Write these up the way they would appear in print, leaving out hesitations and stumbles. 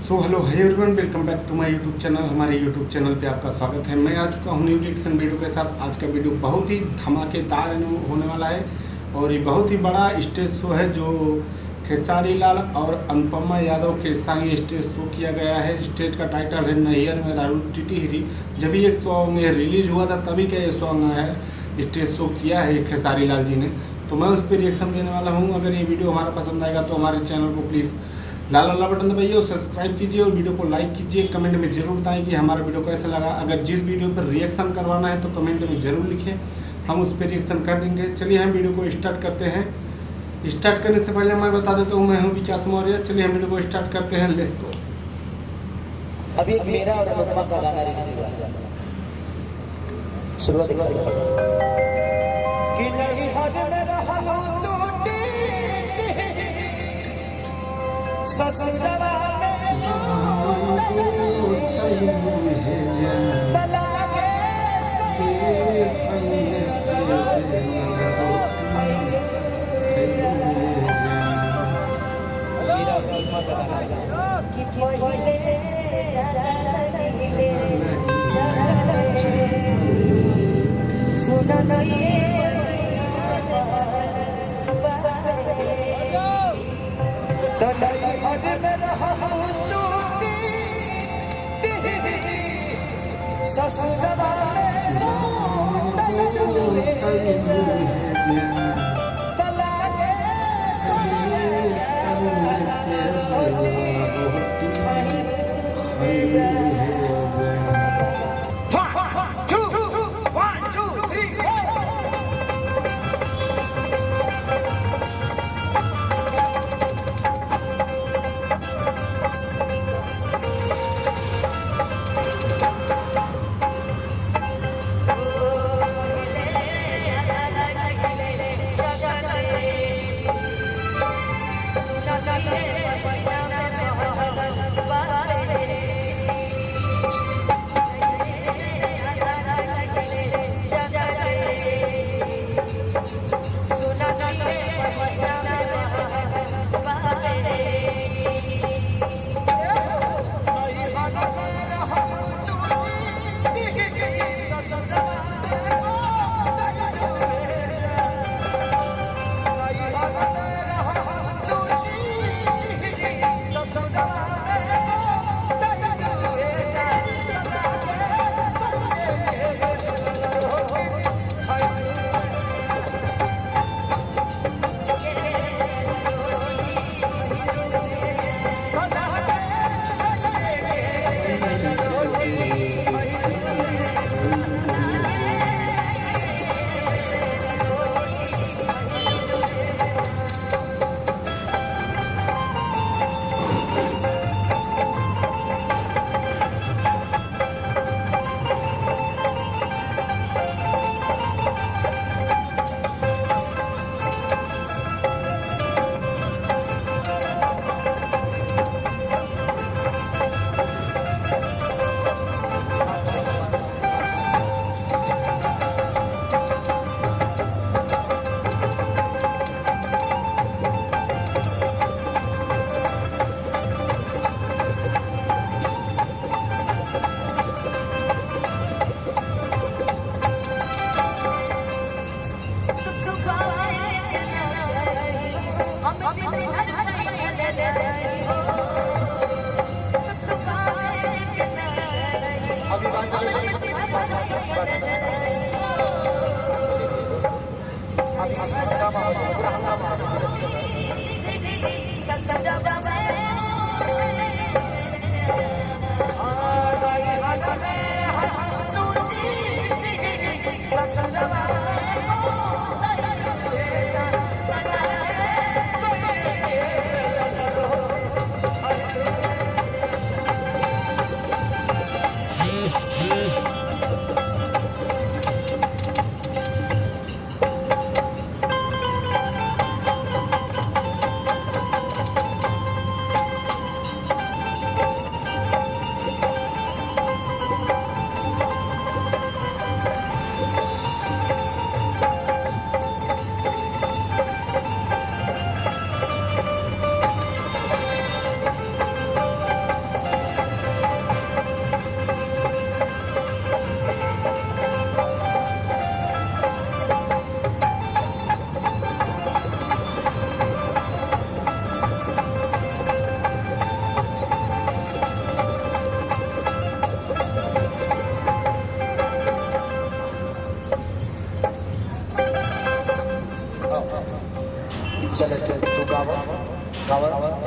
So hello hi everyone, welcome back to my YouTube channel. हमारे YouTube channel पे आपका स्वागत है। मैं आ चुका हूँ न्यू रिएक्शन वीडियो के साथ। आज का वीडियो बहुत ही धमाकेदार होने वाला है और ये बहुत ही बड़ा स्टेज शो है जो खेसारी लाल और अनुपमा यादव के संग ये स्टेज शो किया गया है। स्टेज का टाइटल है नैयर में दारू टीटी हिरी। जब ये सॉन्ग रिलीज हुआ था तभी का ये सॉन्ग है, स्टेज शो किया है खेसारी लाल जी ने, तो मैं उस पर रिएक्शन देने वाला हूँ। अगर ये वीडियो हमारा पसंद आएगा तो हमारे चैनल को प्लीज़ लाल वाला बटन दबाइए और सब्सक्राइब कीजिए और वीडियो को लाइक कीजिए। कमेंट में जरूर बताएं कि हमारा वीडियो कैसा लगा। अगर जिस वीडियो पर रिएक्शन करवाना है तो कमेंट में ज़रूर लिखें, हम उस पर रिएक्शन कर देंगे। चलिए हम वीडियो को स्टार्ट करते हैं। स्टार्ट करने से पहले मैं बता देता हूँ, मैं हूँ विकास मौर्य। चलिए हम वीडियो को स्टार्ट करते हैं। Let's go. अभी एक मेरा और अनुपमा का गाना रिलीज हुआ है। शुरुआत कि नहीं हद में रहा टूटी ससुरा सुना ये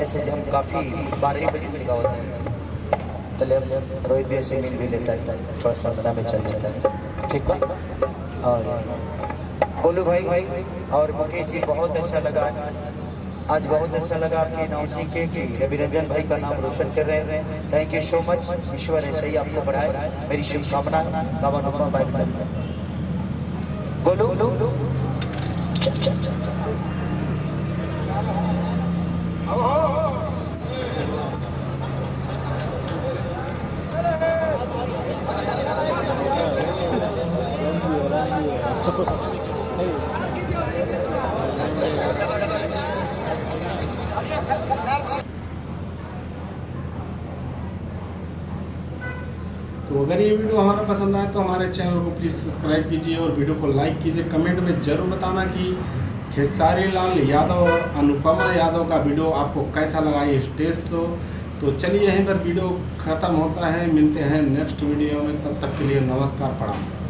ऐसे जो हम काफ़ी 12 बजे से गावत हैं चले रोहित भी ऐसे मिल भी लेता है, थोड़ा सा अंदर में चल जाता है, ठीक है। और गोलू भाई और मुकेश जी बहुत अच्छा लगा आज बहुत अच्छा लगा आपकी अनाउंसिंग के कि रविरंजन भाई का नाम रोशन कर रहे हैं। थैंक यू सो मच, ईश्वर ऐसे ही आपको बढ़ाए, मेरी शुभकामनाएं। बाबा नुमा बैठकर गोलू चल चल चल तो अगर ये वीडियो हमारा पसंद आए तो हमारे चैनल को प्लीज़ सब्सक्राइब कीजिए और वीडियो को लाइक कीजिए। कमेंट में ज़रूर बताना कि खेसारी लाल यादव और अनुपमा यादव का वीडियो आपको कैसा लगा ये स्टेज शो। तो चलिए यहीं पर वीडियो ख़त्म होता है, मिलते हैं नेक्स्ट वीडियो में, तब तक के लिए नमस्कार, प्रणाम।